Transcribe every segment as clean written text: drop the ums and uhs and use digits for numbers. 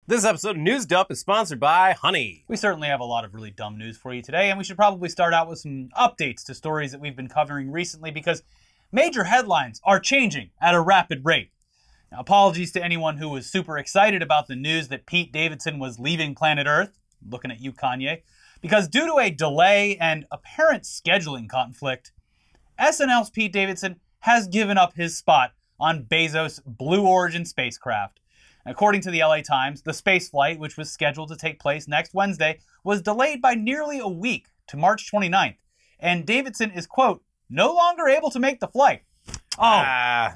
This episode of News Dump is sponsored by Honey. We certainly have a lot of really dumb news for you today, and we should probably start out with some updates to stories that we've been covering recently because major headlines are changing at a rapid rate. Now, apologies to anyone who was super excited about the news that Pete Davidson was leaving planet Earth, looking at you, Kanye, because due to a delay and apparent scheduling conflict, SNL's Pete Davidson has given up his spot on Bezos' Blue Origin spacecraft. According to the LA Times, the space flight, which was scheduled to take place next Wednesday, was delayed by nearly a week to March 29th. And Davidson is, quote, no longer able to make the flight. I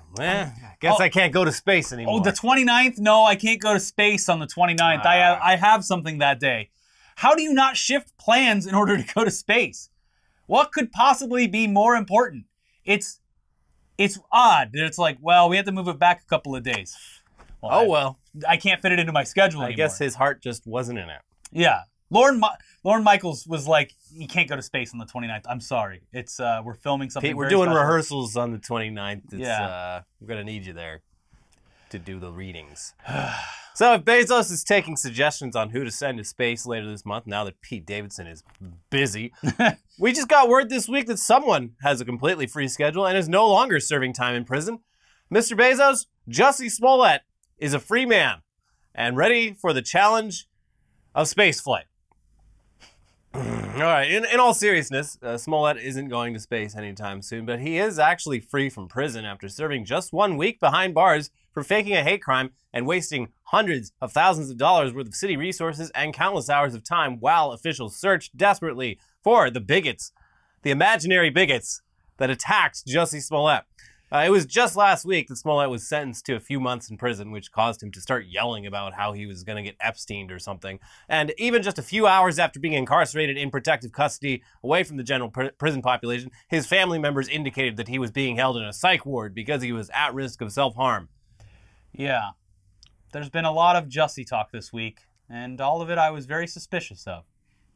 guess I can't go to space anymore. Oh, the 29th? No, I can't go to space on the 29th. I have something that day. How do you not shift plans in order to go to space? What could possibly be more important? It's odd that it's like, well, we have to move it back a couple of days. Well, I can't fit it into my schedule anymore. I guess his heart just wasn't in it. Yeah. Lauren Michaels was like, you can't go to space on the 29th. I'm sorry. It's we're filming something Pete, we're very doing special. rehearsals on the 29th. Yeah. We're going to need you there to do the readings. So if Bezos is taking suggestions on who to send to space later this month, now that Pete Davidson is busy, we just got word this week that someone has a completely free schedule and is no longer serving time in prison. Mr. Bezos, Jussie Smollett, is a free man and ready for the challenge of spaceflight. All right, in all seriousness, Smollett isn't going to space anytime soon, but he is actually free from prison after serving just 1 week behind bars for faking a hate crime and wasting hundreds of thousands of dollars worth of city resources and countless hours of time while officials searched desperately for the bigots, the imaginary bigots that attacked Jussie Smollett. It was just last week that Smollett was sentenced to a few months in prison, which caused him to start yelling about how he was going to get Epsteined or something. And even just a few hours after being incarcerated in protective custody away from the general prison population, his family members indicated that he was being held in a psych ward because he was at risk of self-harm. Yeah. There's been a lot of Jussie talk this week, and all of it I was very suspicious of.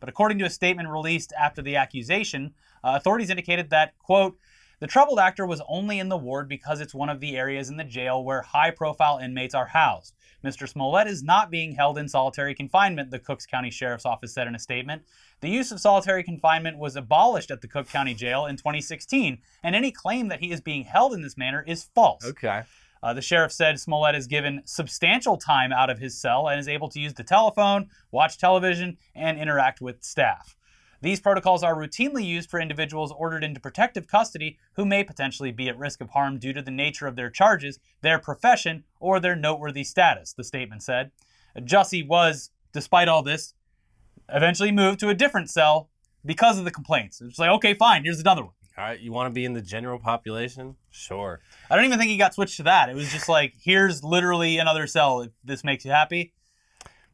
But according to a statement released after the accusation, authorities indicated that, quote, the troubled actor was only in the ward because it's one of the areas in the jail where high-profile inmates are housed. Mr. Smollett is not being held in solitary confinement, the Cook County Sheriff's Office said in a statement. The use of solitary confinement was abolished at the Cook County Jail in 2016, and any claim that he is being held in this manner is false. Okay. The sheriff said Smollett is given substantial time out of his cell and is able to use the telephone, watch television, and interact with staff. These protocols are routinely used for individuals ordered into protective custody who may potentially be at risk of harm due to the nature of their charges, their profession, or their noteworthy status, the statement said. Jussie was, despite all this, eventually moved to a different cell because of the complaints. It's like, okay, fine, here's another one. All right, you want to be in the general population? Sure. I don't even think he got switched to that. It was just like, here's literally another cell if this makes you happy.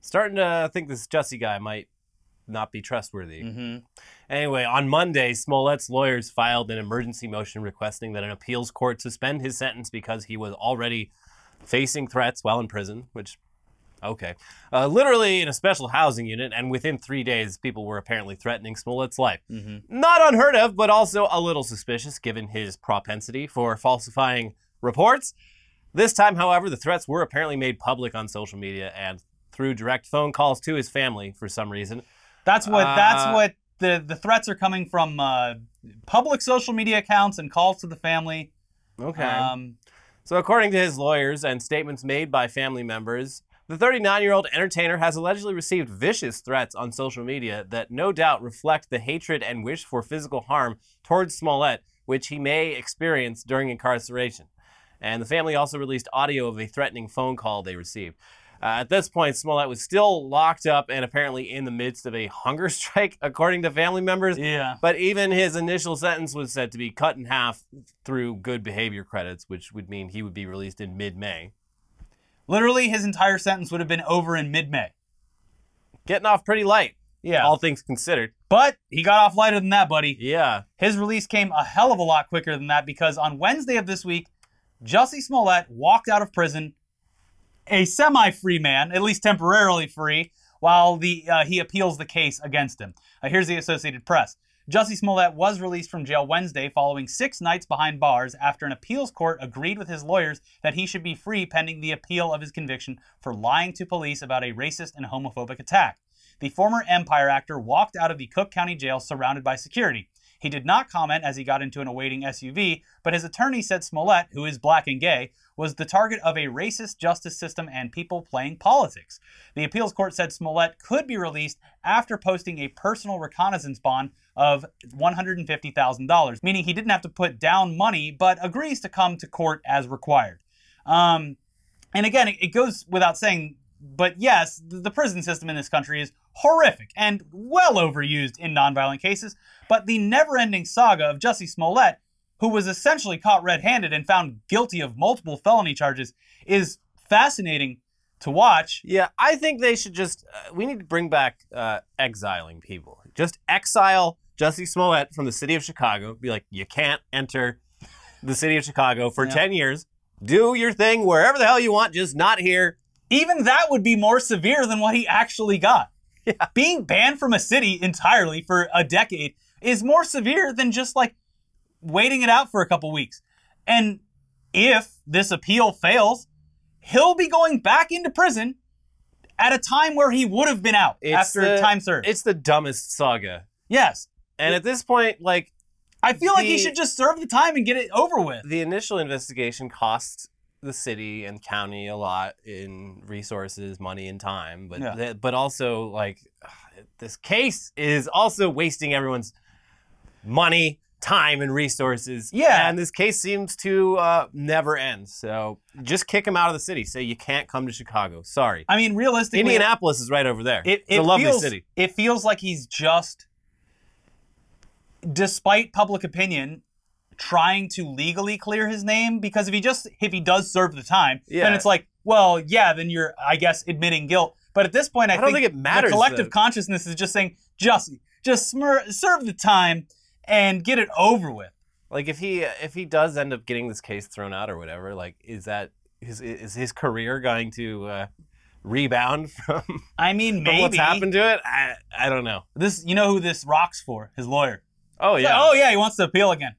Starting to think this Jussie guy might not be trustworthy. Mm-hmm. Anyway, on Monday, Smollett's lawyers filed an emergency motion requesting that an appeals court suspend his sentence because he was already facing threats while in prison, which, okay. Literally in a special housing unit, and within 3 days, people were apparently threatening Smollett's life. Mm-hmm. Not unheard of, but also a little suspicious given his propensity for falsifying reports. This time, however, the threats were apparently made public on social media and through direct phone calls to his family for some reason. That's what the threats are coming from, public social media accounts and calls to the family. Okay. So according to his lawyers and statements made by family members, the 39-year-old entertainer has allegedly received vicious threats on social media that no doubt reflect the hatred and wish for physical harm towards Smollett, which he may experience during incarceration. And the family also released audio of a threatening phone call they received. At this point, Smollett was still locked up and apparently in the midst of a hunger strike, according to family members. Yeah. But even his initial sentence was said to be cut in half through good behavior credits, which would mean he would be released in mid-May. Literally, his entire sentence would have been over in mid-May. Getting off pretty light. Yeah. All things considered. But he got off lighter than that, buddy. Yeah. His release came a hell of a lot quicker than that because on Wednesday of this week, Jussie Smollett walked out of prison a semi-free man, at least temporarily free, while he appeals the case against him. Here's the Associated Press. Jussie Smollett was released from jail Wednesday following 6 nights behind bars after an appeals court agreed with his lawyers that he should be free pending the appeal of his conviction for lying to police about a racist and homophobic attack. The former Empire actor walked out of the Cook County jail surrounded by security. He did not comment as he got into an awaiting SUV, but his attorney said Smollett, who is black and gay, was the target of a racist justice system and people playing politics. The appeals court said Smollett could be released after posting a personal reconnaissance bond of $150,000, meaning he didn't have to put down money, but agrees to come to court as required. And again, it goes without saying, but yes, the prison system in this country is horrific and well overused in nonviolent cases, but the never-ending saga of Jussie Smollett, who was essentially caught red-handed and found guilty of multiple felony charges, is fascinating to watch. Yeah, I think they should just, we need to bring back exiling people. Just exile Jussie Smollett from the city of Chicago. Be like, you can't enter the city of Chicago for 10 years. Do your thing wherever the hell you want, just not here. Even that would be more severe than what he actually got. Yeah. Being banned from a city entirely for a decade is more severe than just like waiting it out for a couple weeks. And if this appeal fails, he'll be going back into prison at a time where he would have been out after time served. It's the dumbest saga. Yes. And at this point, like, I feel like he should just serve the time and get it over with. The initial investigation costs the city and county a lot in resources, money, and time. But but also, like, this case is also wasting everyone's money, time, and resources. Yeah. And this case seems to never end. So just kick him out of the city. Say you can't come to Chicago. Sorry. I mean, realistically, Indianapolis is right over there. It's a lovely city. It feels like he's just, despite public opinion, trying to legally clear his name, because if he does serve the time, then it's like, well, yeah, then you're, I guess, admitting guilt. But at this point, I don't think it matters. The collective consciousness is just saying, Jussie, just serve the time and get it over with. Like, if he does end up getting this case thrown out or whatever, like, is his career going to rebound from? I mean, maybe what's happened to it. I don't know. You know who this rocks for? His lawyer. Oh yeah. Oh yeah, he wants to appeal again.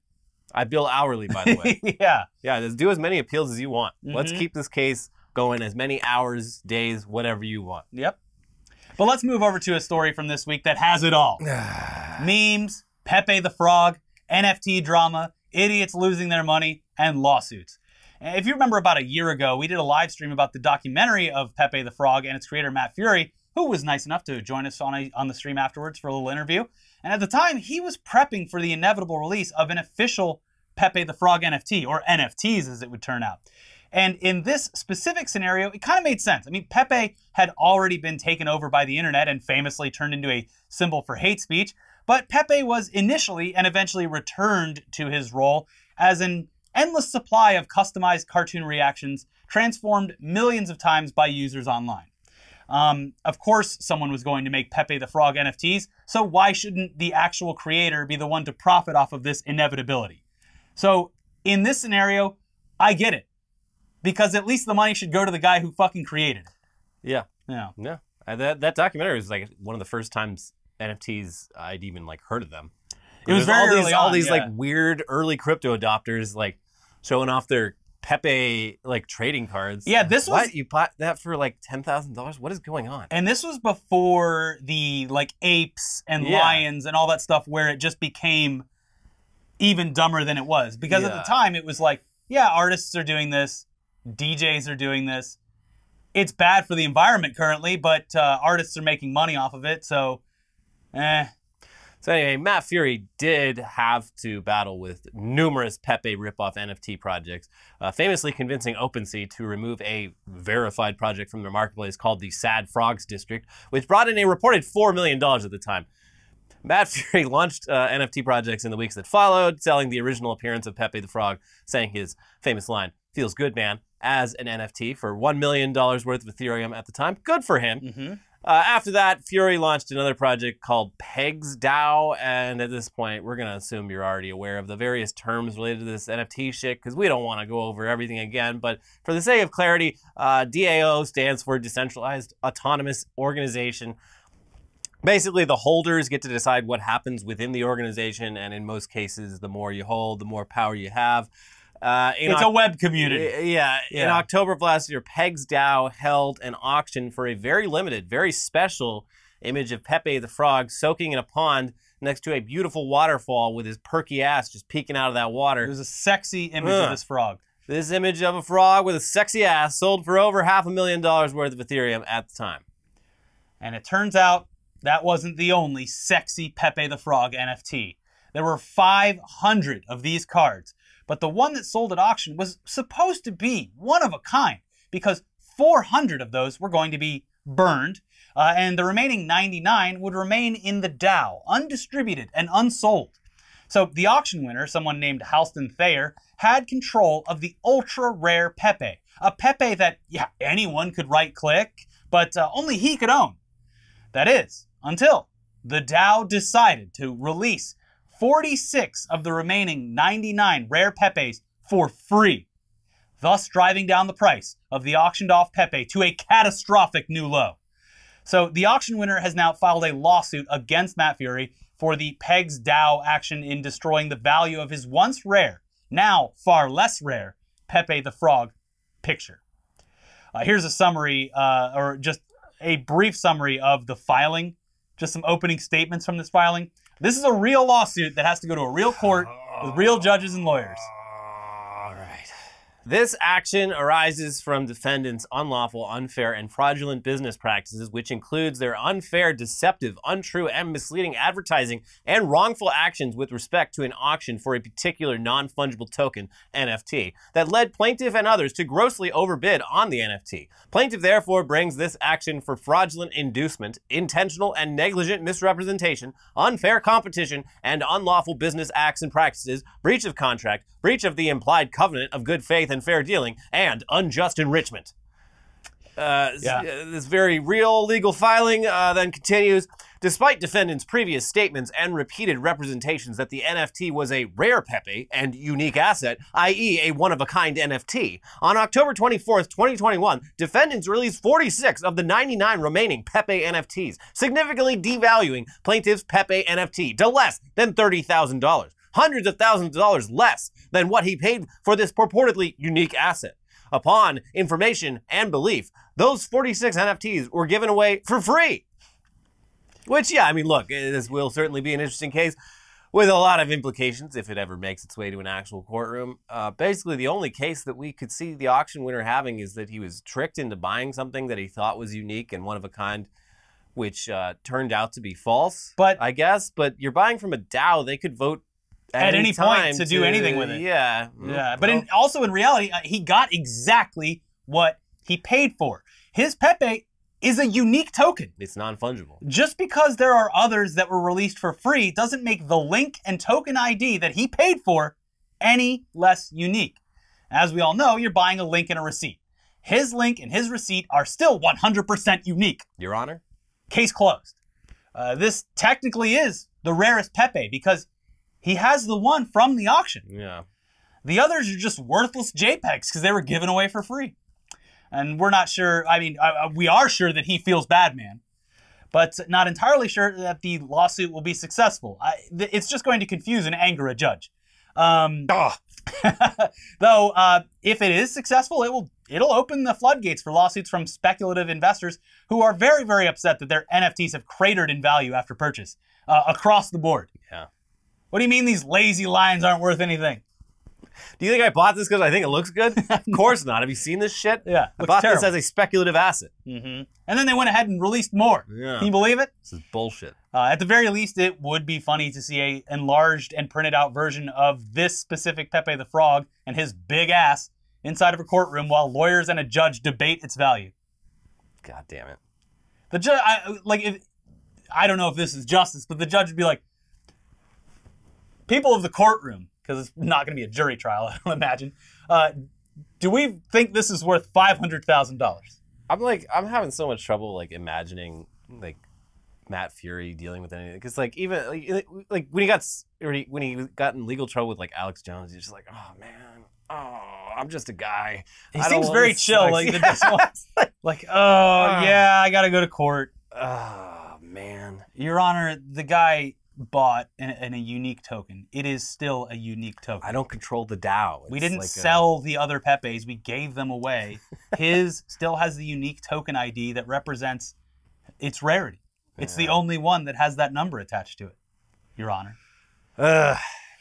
I bill hourly, by the way. Yeah. Just do as many appeals as you want. Let's keep this case going as many hours, days, whatever you want. Yep. But let's move over to a story from this week that has it all. Memes, Pepe the Frog, NFT drama, idiots losing their money, and lawsuits. If you remember, about a year ago, we did a live stream about the documentary of Pepe the Frog and its creator, Matt Fury, who was nice enough to join us on the stream afterwards for a little interview. And at the time, he was prepping for the inevitable release of an official Pepe the Frog NFT, or NFTs as it would turn out. And in this specific scenario, it kind of made sense. I mean, Pepe had already been taken over by the internet and famously turned into a symbol for hate speech. But Pepe was initially and eventually returned to his role as an endless supply of customized cartoon reactions transformed millions of times by users online. Of course, someone was going to make Pepe the Frog NFTs, so why shouldn't the actual creator be the one to profit off of this inevitability? So in this scenario, I get it, because at least the money should go to the guy who fucking created it. Yeah. Yeah. That documentary was like one of the first times NFTs I'd even like heard of them. It was very early on, all these like weird early crypto adopters like showing off their Pepe like trading cards. Yeah, this was what? You bought that for like $10,000? What is going on? And this was before the like apes and lions and all that stuff, where it just became even dumber than it was. Because at the time it was like, yeah, artists are doing this, DJs are doing this. It's bad for the environment currently, but artists are making money off of it, so So anyway, Matt Fury did have to battle with numerous Pepe ripoff NFT projects, famously convincing OpenSea to remove a verified project from their marketplace called the Sad Frogs District, which brought in a reported $4 million at the time. Matt Fury launched NFT projects in the weeks that followed, selling the original appearance of Pepe the Frog, saying his famous line, "Feels good, man," as an NFT for $1 million worth of Ethereum at the time. Good for him. After that, Fury launched another project called Pegs DAO, and at this point, we're going to assume you're already aware of the various terms related to this NFT shit, because we don't want to go over everything again, but for the sake of clarity, DAO stands for Decentralized Autonomous Organization. Basically, the holders get to decide what happens within the organization, and in most cases, the more you hold, the more power you have. It's a web community. Yeah. In October of last year, Peg's Dow held an auction for a very limited, very special image of Pepe the Frog soaking in a pond next to a beautiful waterfall with his perky ass just peeking out of that water. It was a sexy image of this frog. This image of a frog with a sexy ass sold for over $500,000 worth of Ethereum at the time. And it turns out that wasn't the only sexy Pepe the Frog NFT. There were 500 of these cards, but the one that sold at auction was supposed to be one of a kind because 400 of those were going to be burned, and the remaining 99 would remain in the DAO, undistributed and unsold. So the auction winner, someone named Halston Thayer, had control of the ultra-rare Pepe, a Pepe that, anyone could right-click, but only he could own. That is, until the DAO decided to release 46 of the remaining 99 rare Pepes for free, thus driving down the price of the auctioned-off Pepe to a catastrophic new low. So the auction winner has now filed a lawsuit against Matt Fury for the Peg's Dow action in destroying the value of his once rare, now far less rare, Pepe the Frog picture. Here's a summary, or just a brief summary of the filing, just some opening statements from this filing. This is a real lawsuit that has to go to a real court with real judges and lawyers. All right. This action arises from defendants' unlawful, unfair, and fraudulent business practices, which includes their unfair, deceptive, untrue, and misleading advertising and wrongful actions with respect to an auction for a particular non-fungible token, NFT, that led plaintiff and others to grossly overbid on the NFT. Plaintiff therefore brings this action for fraudulent inducement, intentional and negligent misrepresentation, unfair competition, and unlawful business acts and practices, breach of contract, breach of the implied covenant of good faith and fair dealing, and unjust enrichment. This very real legal filing then continues. Despite defendants' previous statements and repeated representations that the NFT was a rare Pepe and unique asset, i.e. a one-of-a-kind NFT, on October 24th, 2021, defendants released 46 of the 99 remaining Pepe NFTs, significantly devaluing plaintiff's Pepe NFT to less than $30,000. Hundreds of thousands of dollars less than what he paid for this purportedly unique asset. Upon information and belief, those 46 NFTs were given away for free. Which, look, this will certainly be an interesting case with a lot of implications if it ever makes its way to an actual courtroom. Basically, the only case that we could see the auction winner having is that he was tricked into buying something that he thought was unique and one of a kind, which turned out to be false, I guess. But you're buying from a DAO, they could vote at any point to do anything with it. Yeah. But also in reality, he got exactly what he paid for. His Pepe is a unique token. It's non-fungible. Just because there are others that were released for free doesn't make the link and token ID that he paid for any less unique. As we all know, you're buying a link and a receipt. His link and his receipt are still 100% unique. Your Honor? Case closed. This technically is the rarest Pepe because he has the one from the auction. Yeah. The others are just worthless JPEGs because they were given away for free. And we're not sure, we are sure that he feels bad, man. But not entirely sure that the lawsuit will be successful. It's just going to confuse and anger a judge. Though, if it is successful, it'll open the floodgates for lawsuits from speculative investors who are very, very upset that their NFTs have cratered in value after purchase across the board. Yeah. What do you mean these lazy lions aren't worth anything? Do you think I bought this because I think it looks good? Of course not. Have you seen this shit? Yeah. I bought this as a speculative asset. Mm-hmm. And then they went ahead and released more. Yeah. Can you believe it? This is bullshit. At the very least, it would be funny to see a enlarged and printed out version of this specific Pepe the Frog and his big ass inside of a courtroom while lawyers and a judge debate its value. God damn it. The judge, I don't know if this is justice, but the judge would be like, people of the courtroom, because it's not going to be a jury trial, I imagine. Do we think this is worth $500,000? I'm having so much trouble imagining Matt Fury dealing with anything, because even when he got in legal trouble with Alex Jones, he's just like, oh man, I'm just a guy. He seems very chill. I gotta go to court. Oh man. Your Honor, the guy bought in a unique token. It is still a unique token. I don't control the DAO. We didn't sell the other Pepes. We gave them away. His still has the unique token ID that represents its rarity. It's the only one that has that number attached to it, Your Honor.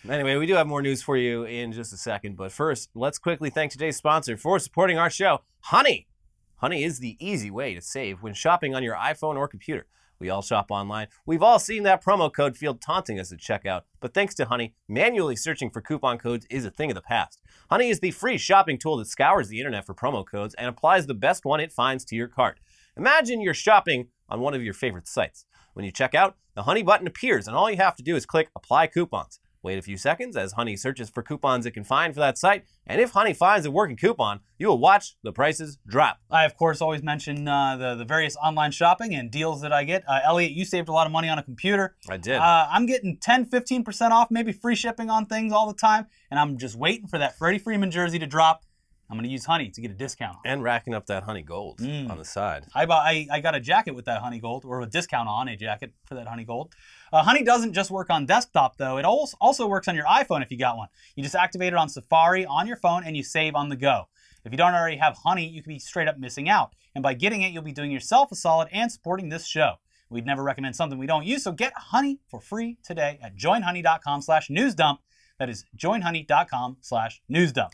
Anyway, we do have more news for you in just a second. But first, let's quickly thank today's sponsor for supporting our show, Honey. Honey is the easy way to save when shopping on your iPhone or computer. We all shop online. We've all seen that promo code field taunting us at checkout. But thanks to Honey, manually searching for coupon codes is a thing of the past. Honey is the free shopping tool that scours the internet for promo codes and applies the best one it finds to your cart. Imagine you're shopping on one of your favorite sites. When you check out, the Honey button appears, and all you have to do is click Apply Coupons. Wait a few seconds as Honey searches for coupons it can find for that site, and if Honey finds a working coupon, you will watch the prices drop. I, of course, always mention the various online shopping and deals that I get. Elliot, you saved a lot of money on a computer. I did. I'm getting 10, 15% off, maybe free shipping on things all the time, and I'm just waiting for that Freddie Freeman jersey to drop. I'm going to use Honey to get a discount. And racking up that Honey Gold on the side. I got a jacket with that Honey Gold, or a discount on a jacket for that Honey Gold. Honey doesn't just work on desktop, though. It also works on your iPhone if you got one. You just activate it on Safari on your phone, and you save on the go. If you don't already have Honey, you could be straight up missing out. And by getting it, you'll be doing yourself a solid and supporting this show. We'd never recommend something we don't use, so get Honey for free today at joinhoney.com/newsdump. That is joinhoney.com/newsdump.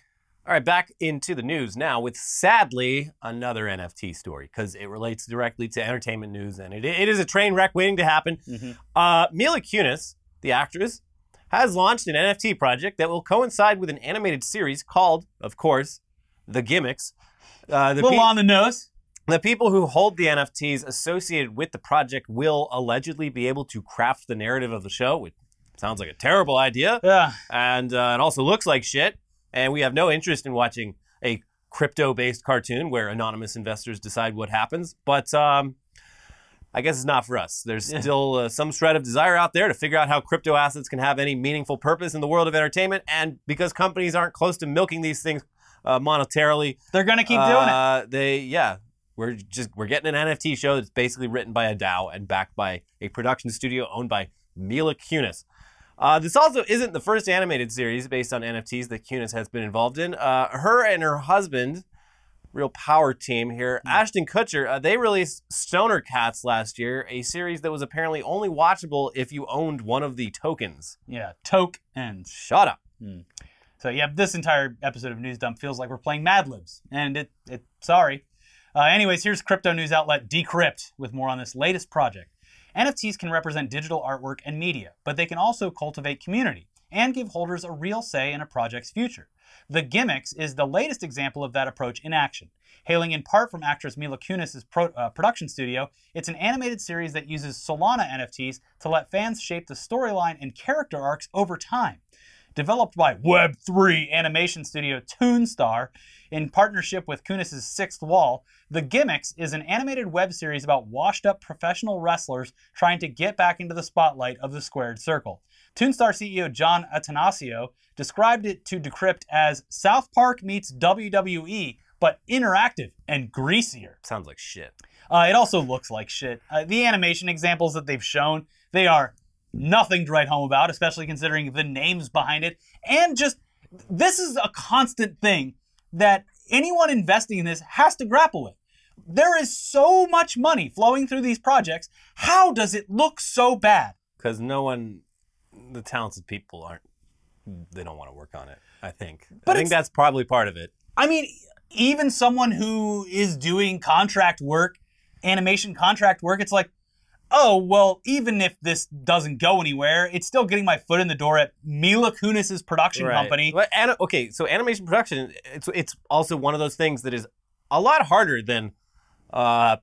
All right, back into the news now with, sadly, another NFT story because it relates directly to entertainment news, and it is a train wreck waiting to happen. Mila Kunis, the actress, has launched an NFT project that will coincide with an animated series called, of course, The Gimmicks. A little on the nose. The people who hold the NFTs associated with the project will allegedly be able to craft the narrative of the show, which sounds like a terrible idea. Yeah. And it also looks like shit. And we have no interest in watching a crypto-based cartoon where anonymous investors decide what happens. But I guess it's not for us. There's still some shred of desire out there to figure out how crypto assets can have any meaningful purpose in the world of entertainment. And because companies aren't close to milking these things monetarily, they're going to keep doing it. We're getting an NFT show that's basically written by a DAO and backed by a production studio owned by Mila Kunis. This also isn't the first animated series based on NFTs that Kunis has been involved in. Her and her husband, real power team here, Ashton Kutcher, they released Stoner Cats last year, a series that was apparently only watchable if you owned one of the tokens. Yeah, tokens. Shut up. So yeah, this entire episode of News Dump feels like we're playing Mad Libs, and sorry. Anyways, here's crypto news outlet Decrypt with more on this latest project. NFTs can represent digital artwork and media, but they can also cultivate community and give holders a real say in a project's future. The Gimmicks is the latest example of that approach in action. Hailing in part from actress Mila Kunis' production studio, it's an animated series that uses Solana NFTs to let fans shape the storyline and character arcs over time. Developed by Web3 animation studio Toonstar in partnership with Kunis' Sixth Wall, The Gimmicks is an animated web series about washed-up professional wrestlers trying to get back into the spotlight of the squared circle. Toonstar CEO John Atanasio described it to Decrypt as South Park meets WWE, but interactive and greasier. Sounds like shit. It also looks like shit. The animation examples that they've shown, they are nothing to write home about, especially considering the names behind it. And just, this is a constant thing that anyone investing in this has to grapple with. There is so much money flowing through these projects. How does it look so bad? Because the talented people they don't want to work on it, I think. But I think that's probably part of it. I mean, even someone who is doing contract work, animation contract work, it's like, oh, well, even if this doesn't go anywhere, it's still getting my foot in the door at Mila Kunis' production company. But, so animation production, it's also one of those things that is a lot harder than a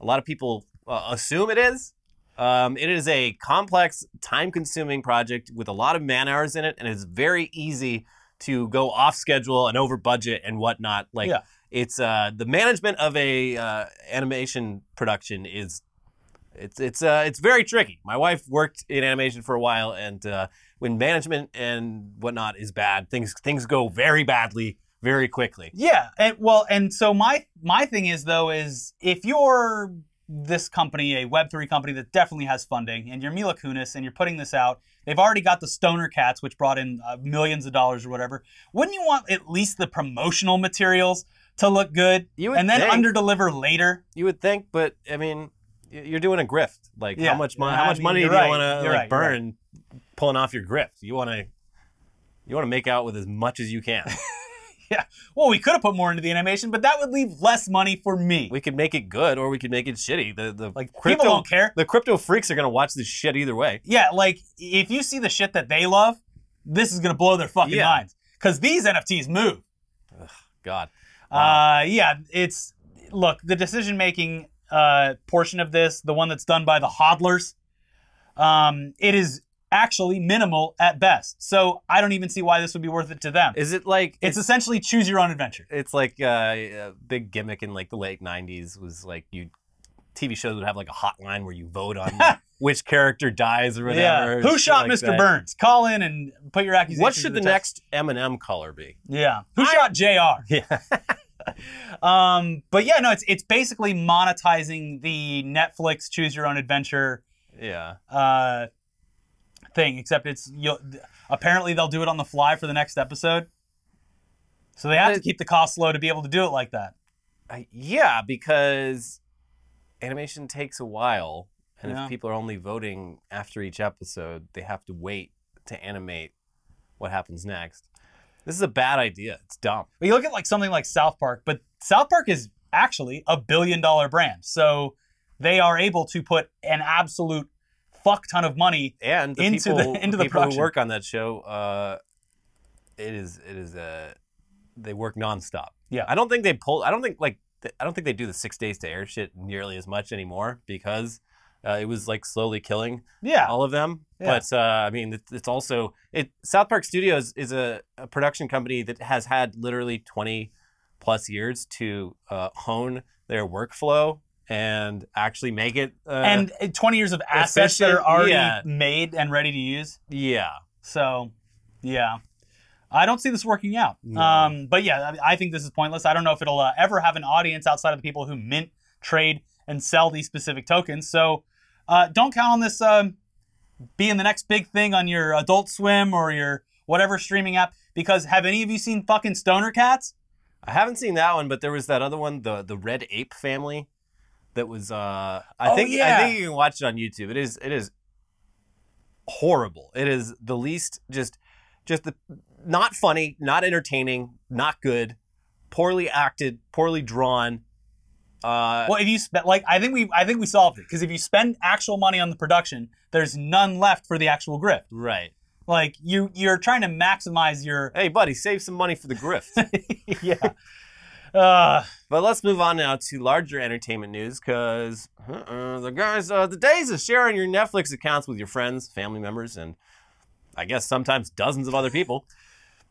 lot of people assume it is. It is a complex, time-consuming project with a lot of man-hours in it, and it's very easy to go off schedule and over budget and whatnot. It's the management of a animation production is it's very tricky. My wife worked in animation for a while, and when management and whatnot is bad, things go very badly very quickly. Yeah, and so my thing is though is if you're this company, a Web3 company that definitely has funding, and you're Mila Kunis, and you're putting this out. They've already got the Stoner Cats, which brought in millions of dollars or whatever. Wouldn't you want at least the promotional materials to look good and then underdeliver later? You would think, but I mean, you're doing a grift. Like, how much money do you want to burn pulling off your grift? You want to make out with as much as you can. Yeah. Well, we could have put more into the animation, but that would leave less money for me. We could make it good, or we could make it shitty. People don't care. The crypto freaks are gonna watch this shit either way. Yeah, like if you see the shit that they love, this is gonna blow their fucking minds. Because these NFTs move. Ugh, God. Yeah. The decision making portion of this, the one that's done by the hodlers, it is actually minimal at best. So I don't even see why this would be worth it to them. Is it like... It's essentially choose your own adventure. It's like a big gimmick in like the late 90s was like TV shows would have like a hotline where you vote on which character dies or whatever. Yeah. Who shot Mr. Burns? Call in and put your accusations. What should the next M&M color be? Yeah. Who shot JR? Yeah. But yeah, no, it's basically monetizing the Netflix choose your own adventure thing, except apparently they'll do it on the fly for the next episode. So they have to keep the costs low to be able to do it like that. Yeah, because animation takes a while, and if people are only voting after each episode, they have to wait to animate what happens next. This is a bad idea. It's dumb. But you look at like something like South Park, but South Park is actually $1 billion brand. So they are able to put an absolute fuck ton of money into the people who work on that show. They work nonstop. Yeah, I don't think they do the 6 days to air shit nearly as much anymore because it was like slowly killing all of them. Yeah. But I mean, it's also South Park Studios is a production company that has had literally 20 plus years to hone their workflow and actually make it and 20 years of assets that are already made and ready to use. Yeah. So, yeah. I don't see this working out. No. But yeah, I think this is pointless. I don't know if it'll ever have an audience outside of the people who mint, trade, and sell these specific tokens. So don't count on this being the next big thing on your Adult Swim or your whatever streaming app, because have any of you seen fucking Stoner Cats? I haven't seen that one, but there was that other one, the Red Ape Family. That was I think you can watch it on YouTube. It is horrible. It is the least just not funny, not entertaining, not good, poorly acted, poorly drawn. Well, if you spend I think we solved it, because if you spend actual money on the production, there's none left for the actual grift. Right. Like you're trying to maximize your. Hey, buddy, save some money for the grift. Yeah. But let's move on now to larger entertainment news, because the days of sharing your Netflix accounts with your friends, family members, and I guess sometimes dozens of other people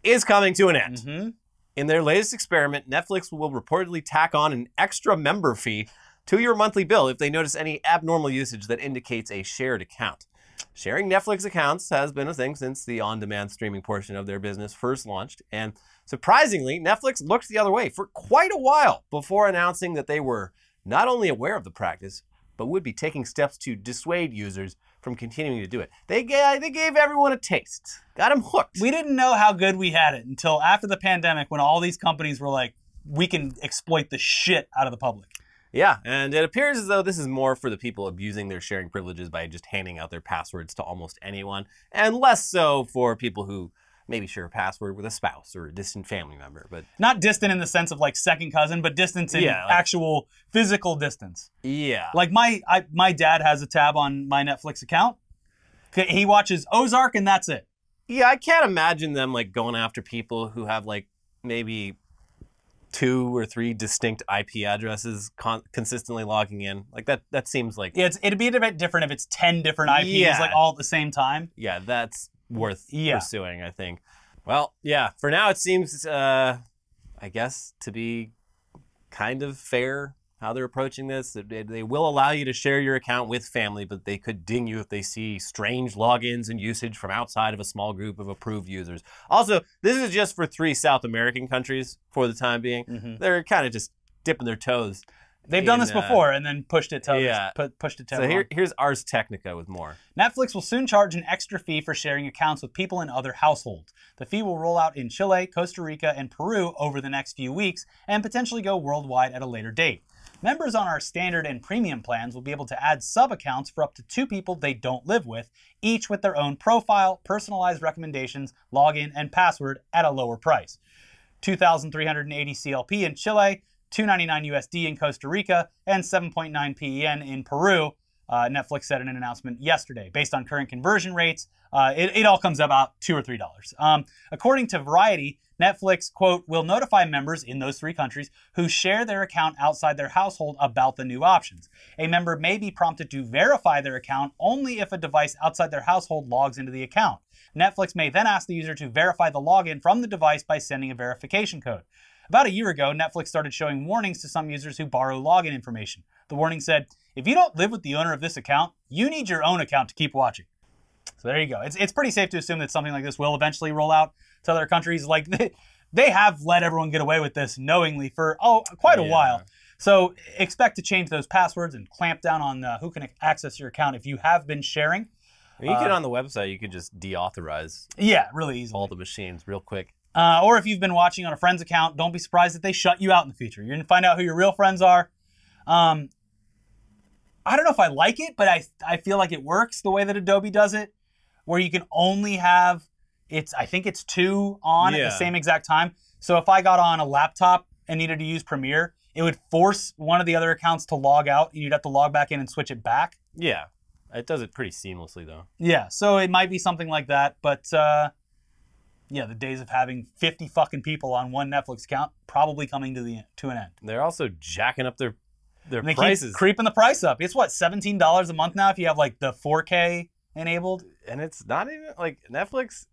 is coming to an end. Mm-hmm. In their latest experiment, Netflix will reportedly tack on an extra member fee to your monthly bill if they notice any abnormal usage that indicates a shared account. Sharing Netflix accounts has been a thing since the on-demand streaming portion of their business first launched, and surprisingly, Netflix looked the other way for quite a while before announcing that they were not only aware of the practice, but would be taking steps to dissuade users from continuing to do it. They gave everyone a taste, got them hooked. We didn't know how good we had it until after the pandemic, when all these companies were like, we can exploit the shit out of the public. Yeah, and it appears as though this is more for the people abusing their sharing privileges by just handing out their passwords to almost anyone, and less so for people who maybe share a password with a spouse or a distant family member. But not distant in the sense of like second cousin, but distance in actual physical distance. Yeah. Like my dad has a tab on my Netflix account. He watches Ozark and that's it. Yeah, I can't imagine them like going after people who have like maybe 2 or 3 distinct IP addresses consistently logging in. Like that seems like... Yeah, it'd be a bit different if it's 10 different IPs like all at the same time. Yeah, that's worth pursuing, I think. Well, yeah, for now it seems, I guess, to be kind of fair how they're approaching this. They will allow you to share your account with family, but they could ding you if they see strange logins and usage from outside of a small group of approved users. Also, this is just for 3 South American countries for the time being. Mm-hmm. They're kind of just dipping their toes They've done this before and then pushed it to pushed it to So here's Ars Technica with more. Netflix will soon charge an extra fee for sharing accounts with people in other households. The fee will roll out in Chile, Costa Rica, and Peru over the next few weeks and potentially go worldwide at a later date. Members on our standard and premium plans will be able to add sub-accounts for up to 2 people they don't live with, each with their own profile, personalized recommendations, login, and password at a lower price. 2,380 CLP in Chile, $2.99 USD in Costa Rica, and 7.9 PEN in Peru, Netflix said in an announcement yesterday. Based on current conversion rates, it all comes about $2 or $3. According to Variety, Netflix, quote, will notify members in those 3 countries who share their account outside their household about the new options. A member may be prompted to verify their account only if a device outside their household logs into the account. Netflix may then ask the user to verify the login from the device by sending a verification code. About a year ago, Netflix started showing warnings to some users who borrow login information. The warning said, if you don't live with the owner of this account, you need your own account to keep watching. So there you go. It's pretty safe to assume that something like this will eventually roll out to other countries. Like they have let everyone get away with this knowingly for quite a while. So expect to change those passwords and clamp down on who can access your account if you have been sharing. You get on the website, you could just deauthorize. Yeah, really easily. All the machines real quick. Or if you've been watching on a friend's account, don't be surprised if they shut you out in the future. You're going to find out who your real friends are. I don't know if I like it, but I feel like it works the way that Adobe does it, where you can only have, I think it's 2 on at the same exact time. So if I got on a laptop and needed to use Premiere, it would force one of the other accounts to log out, and you'd have to log back in and switch it back. Yeah, it does it pretty seamlessly, though. Yeah, so it might be something like that, but yeah, the days of having 50 fucking people on one Netflix account probably coming to an end. They're also jacking up their they prices. Keep creeping the price up. It's what, $17 a month now if you have like the 4K enabled? And it's not even like Netflix.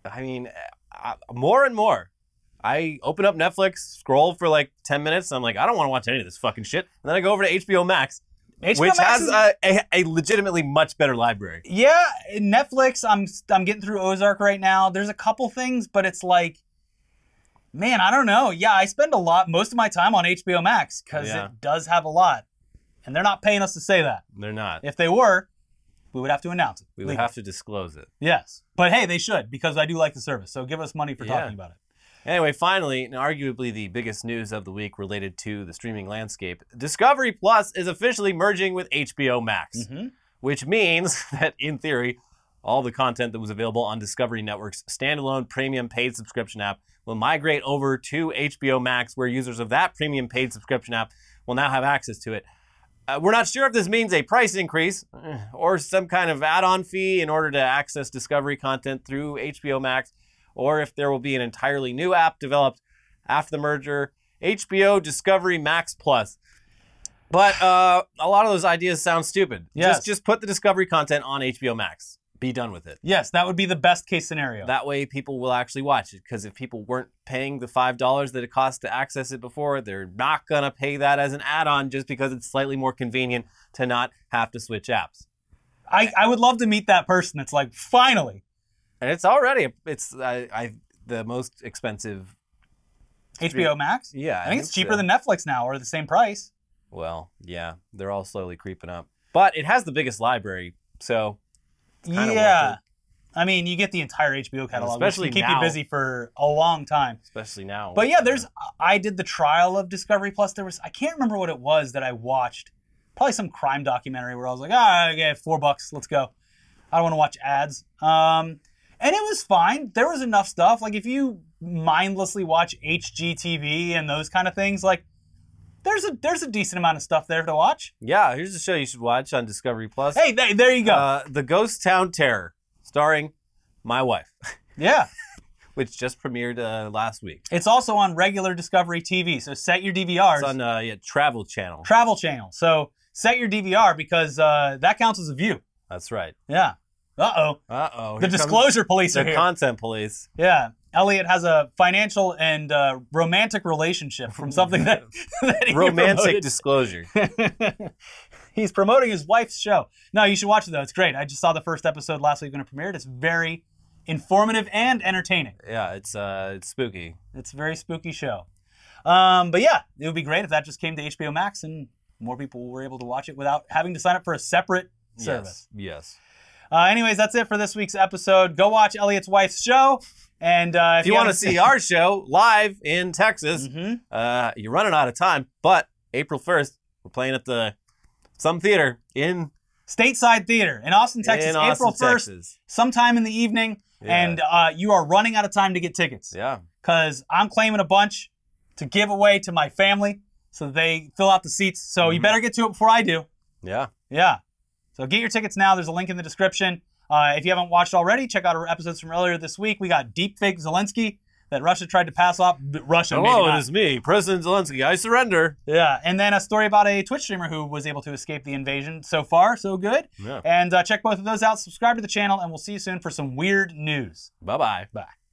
I mean, more and more. I open up Netflix, scroll for like 10 minutes, and I'm like, I don't want to watch any of this fucking shit. And then I go over to HBO Max. Which has a legitimately much better library. Yeah, Netflix, I'm getting through Ozark right now. There's a couple things, but it's like, man, I don't know. Yeah, I spend most of my time on HBO Max because it does have a lot. And they're not paying us to say that. They're not. If they were, we would have to announce it. We would have to disclose it. Yes. But hey, they should, because I do like the service. So give us money for talking about it. Anyway, finally, and arguably the biggest news of the week related to the streaming landscape, Discovery Plus is officially merging with HBO Max, which means that, in theory, all the content that was available on Discovery Network's standalone premium paid subscription app will migrate over to HBO Max, where users of that premium paid subscription app will now have access to it. We're not sure if this means a price increase or some kind of add-on fee in order to access Discovery content through HBO Max, or if there will be an entirely new app developed after the merger, HBO Discovery Max Plus. But a lot of those ideas sound stupid. Yes. Just put the Discovery content on HBO Max. Be done with it. Yes, that would be the best case scenario. That way people will actually watch it, because if people weren't paying the $5 that it cost to access it before, they're not going to pay that as an add-on just because it's slightly more convenient to not have to switch apps. I would love to meet that person. It's like, finally. And it's already, the most expensive. HBO Max? Yeah. I think it's cheaper than Netflix now, or the same price. Well, yeah. They're all slowly creeping up. But it has the biggest library, so it's kind of worth it. I mean, you get the entire HBO catalog, especially which can keep now. you busy for a long time. Especially now. But yeah, I did the trial of Discovery Plus. I can't remember what it was that I watched. Probably some crime documentary where I was like, okay, $4, let's go. I don't want to watch ads. And it was fine. There was enough stuff. Like, if you mindlessly watch HGTV and those kind of things, like, there's a decent amount of stuff there to watch. Yeah, here's a show you should watch on Discovery Plus. Hey, there you go. The Ghost Town Terror, starring my wife. Yeah. Which just premiered last week. It's also on regular Discovery TV, so set your DVRs. It's on Travel Channel. Travel Channel. So set your DVR, because that counts as a view. That's right. Yeah. Uh-oh. The disclosure police are here. The content police. Yeah. Elliot has a financial and romantic relationship from something that he romantic promoted. Disclosure. He's promoting his wife's show. No, you should watch it, though. It's great. I just saw the first episode last week when it premiered. It's very informative and entertaining. Yeah, it's spooky. It's a very spooky show. But yeah, it would be great if that just came to HBO Max and more people were able to watch it without having to sign up for a separate service. Yes. Anyways, that's it for this week's episode. Go watch Elliot's wife's show. And if you want to see our show live in Texas, you're running out of time. But April 1st, we're playing at some theater in Stateside Theater in Austin, Texas. April 1st, sometime in the evening. Yeah. And you are running out of time to get tickets. Yeah. Because I'm claiming a bunch to give away to my family so they fill out the seats. So you better get to it before I do. Yeah. Yeah. So get your tickets now. There's a link in the description. If you haven't watched already, check out our episodes from earlier this week. We got deepfake Zelensky that Russia tried to pass off. Russia, hello, it is me, President Zelensky. I surrender. Yeah, and then a story about a Twitch streamer who was able to escape the invasion. So far, so good. Yeah. And check both of those out. Subscribe to the channel, and we'll see you soon for some weird news. Bye-bye. Bye.